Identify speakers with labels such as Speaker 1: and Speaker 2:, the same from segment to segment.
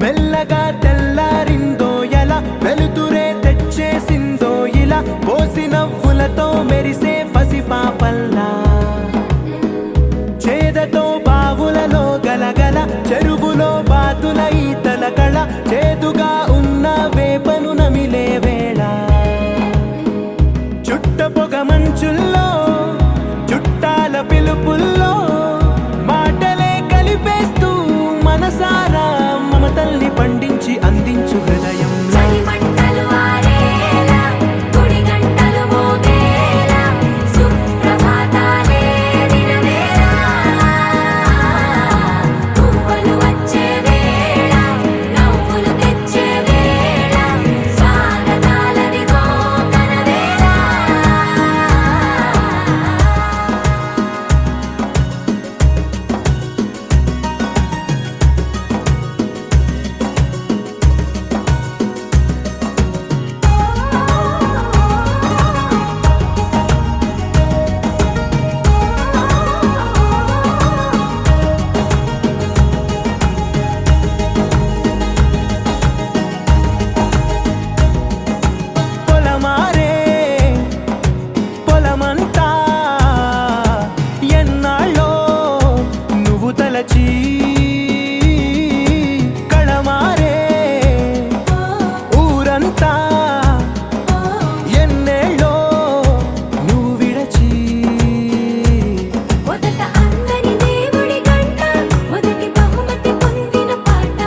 Speaker 1: మెల్లగా తెల్లారిందో ఎలా వెలుతురే తెచ్చేసిందో ఇలా పోసి నవ్వులతో మెరిసే పసిపాపల్లా చేదతో బావులలో గలగల చెరువులో బాతుల ఈతల కళ చేదుగా ఉన్న వేపను నమిలే వేళ చుట్ట పొగ మంచుల్లో చుట్టాల పిలుపుల్లో మాటలే కలిపేస్తూ మనసారా మమతల్ని పండించి అందించు హృదయం కళమారే ఊరంతా ఎన్నేళ్ళో నువ్వు విడచి
Speaker 2: మొదట అందరి దేవుడి గంట మొదటి బహుమతి పొందిన పాట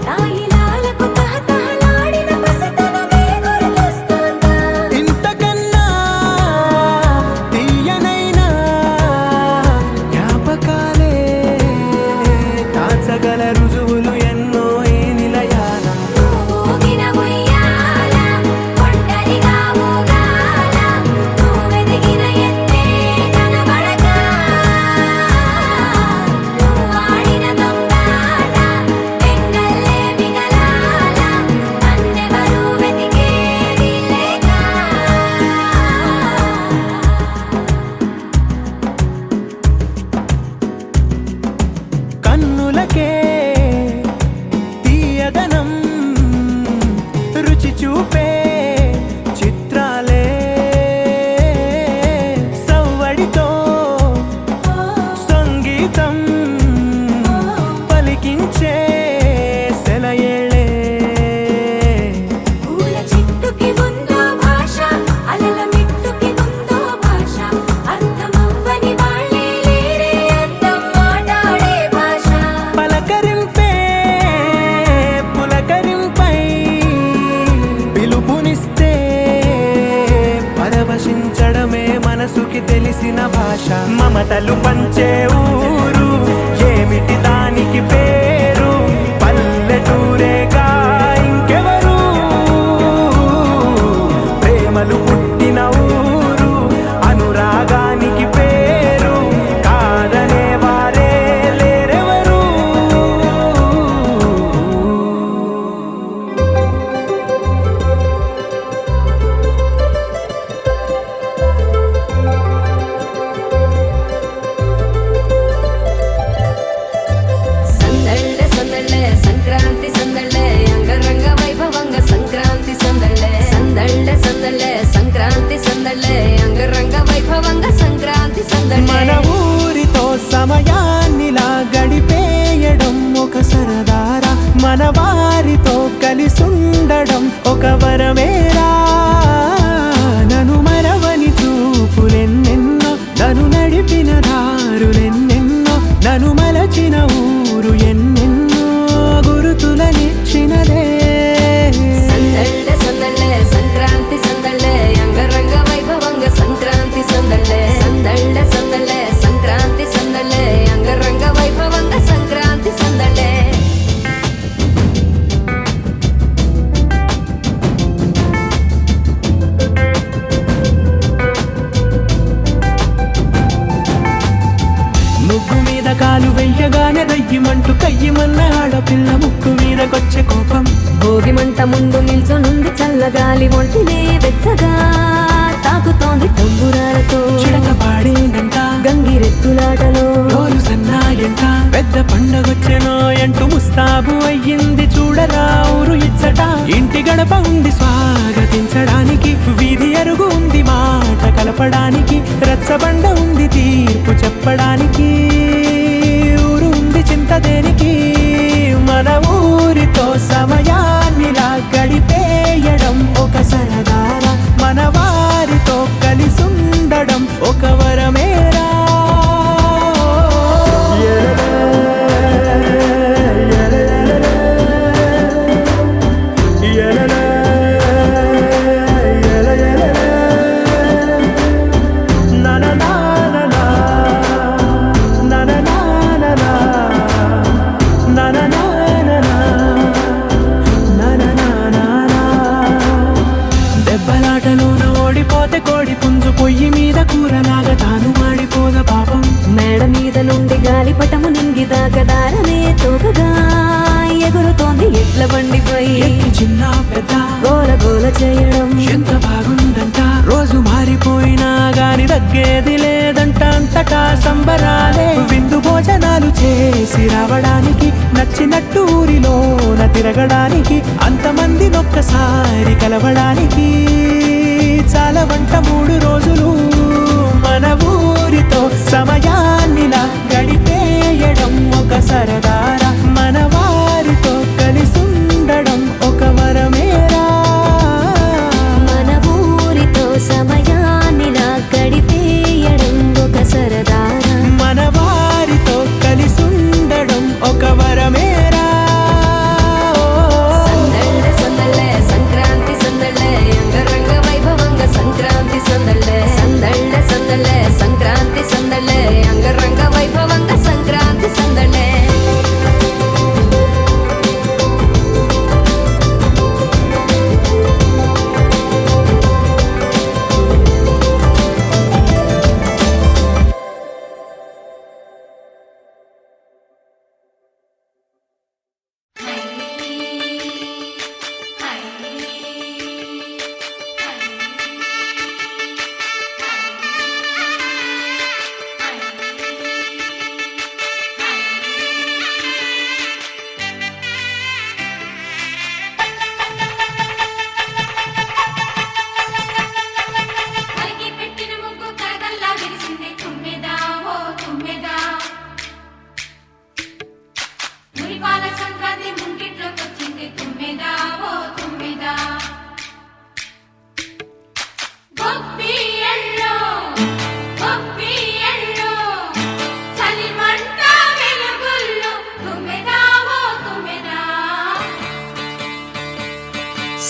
Speaker 2: తాయిలాలకు తహతహలాడిన పసితనమే గుర్తొస్తుందా
Speaker 1: ఇంతకన్నా తీయనైనా జ్ఞాపకాలే దాచగల రుజువులు ఎన్నో ఈ నిలయాల
Speaker 2: ఊగిన ఉయ్యాల ఒంటరిగా ఊగాల నువ్వెదిగిన ఎత్తే కనబడక నువ్వాడిన దొంగాట పెంగల్లే మిగలాల నన్నెవరూ వెతికేది లేక
Speaker 1: కన్నులకే తీయదనం రుచి చూపే చిత్రాలే సవ్వడితో సంగీతం పలికించే సెలయేళే
Speaker 2: పూల చెట్టుకి ఉందో భాష అలల మిట్టుకి ఉందో భాష అర్థమవ్వని వాళ్ళే లేరే అందం మాట్లాడే భాష
Speaker 1: పలకరింపే పులకరింపై పిలుపునిస్తే పరవశించడమే మనసుకి తెలిసిన భాష మమతలు పంచే ఊరు ఏమిటి దానికి పేరు పల్లెటూరేగా ఇంకెవరు ప్రేమలు పుట్టిన ఊరు అనురాగానికి పేరు కాదనే వారే లేరెవరు
Speaker 2: సందళ్ళే సందళ్ళే సంక్రాంతి సందళ్ళే అంగరంగ వైభవంగ సంక్రాంతి సందళ్ళే సందళ్ళే సందళ్ళే సంక్రాంతి సందళ్ళే అంగరంగ వైభవంగ సంక్రాంతి సందళ్ళే
Speaker 1: మన ఊరితో సమయాన్నిలా గడిపేయడం ఒక సరదారా మన వారితో కలిసుండడం ఒక వరమేరా నన్ను మరవని చూపులెన్నెన్నో నన్ను నడిపిన దారులెన్నెన్నో నన్ను మలచిన ఊరు ఎన్నెన్నో గురుతులనిచ్చినదే
Speaker 2: సందళ్ళే సందళ్ళే సంక్రాంతి సందళ్ళే అంగరంగ వైభవంగ సంక్రాంతి సందళ్ళే సందళ్ళే సందళ్ళే సంక్రాంతి సందళ్ళే
Speaker 1: కయ్యిమంటూ కయ్యిమన్న ఆడపిల్ల ముక్కు మీదకొచ్చే కోపం.
Speaker 2: భోగి మంట ముందు నిల్చొనుంది చల్లగాలి ఒంటినే వెచ్చగా తాకుతోంది తంబురాలతో.
Speaker 1: చిడక పాడేందంట
Speaker 2: గంగిరెద్దులాటలో
Speaker 1: రోజు సన్నాయంట. పెద్ద పండగొచ్చెనో అంటూ ముస్తాబు అయ్యింది చూడరా ఊరు ఇచ్చట. ఇంటి గడప ఉంది స్వాగతించడానికి, వీధి అరుగు ఉంది మాట కలపడానికి, రచ్చబండ ఉంది తీర్పు చెప్పడానికి, ఊరు ఉంది చింత దేనికి. మన ఊరితో సమయాన్నిలా గడిపేయడం ఒక సరదారా, మన వారితో కలిసుండడం ఒక వరమేరా. దెబ్బలాటలోన ఓడిపోతే కోడి పుంజు పొయ్యి మీద కూరలాగా తాను మాడిపోద పాపం.
Speaker 2: మేడ మీద నుండి గాలిపటము నింగి దాకదారనే తోకగా ఎగురుతోంది ఎడ్ల బండిపై.
Speaker 1: ఎక్కి చిన్న పెద్ద
Speaker 2: గోల గోల చేయడం
Speaker 1: ఎంత బాగుందంట. రోజు మారిపోయినా గాని తగ్గేది లేదంట. అంతటా సంబరాలే, విందు భోజనాలు చేసి రావడానికి, నచ్చినట్టు ఊరిలోన తిరగడానికి, అంతమంది ఒక్కసారి కలవడానికి చాలా వంట 3 రోజులు. మన ఊరితో సమయాన్నిలా గడిపేయడం ఒక సరదారా, మన వారితో కలిసుండడం ఒక వరమేరా.
Speaker 2: మన ఊరితో సమయాన్నిలా గడిపేయడం ఒక సరదారా,
Speaker 1: మన వారితో కలిసుండడం ఒక వరమేరా.
Speaker 2: సందళ్ళే సందళ్ళే సంక్రాంతి సందళ్ళే అంగరంగ వైభవంగ సంక్రాంతి సందళ్ళే. సందళ్ళే సందళ్ళే సంక్రాంతి సందళ్ళే అంగరంగ వైభవంగ సంక్రాంతి సందళ్ళే.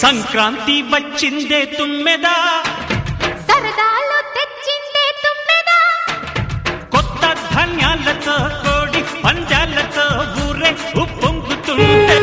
Speaker 3: సంక్రాంతి వచ్చిందే తుమ్మెదా,
Speaker 2: సరదాలు తెచ్చిందే తుమ్మెదా.
Speaker 3: కొత్త ధాన్యాలతో కోడి పంజాలతో ఊరే ఉప్పొంగుతుంటే.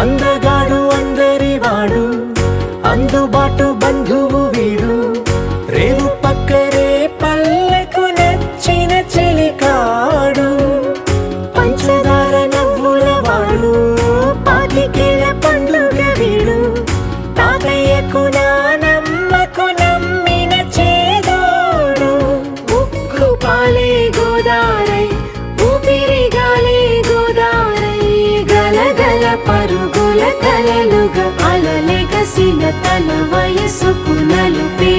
Speaker 1: అందగాడు అందరి వాడు, అందుబాటు బంధువు వీడు, రేవు పక్కరే పల్లెకు నచ్చిన చెలికాడు, పంచదార నవ్వుల వాడు, పాతికేల పండుగ వీడు, తాతయ్యకు నానమ్మకు నమ్మిన చేదోడు, ఉక్కు పాలే గోదారై ఊపిరిగాలే గోదారై, గలగల పరుగుల కలలుగా అలలెగసిన తన వయసుకు నలుపే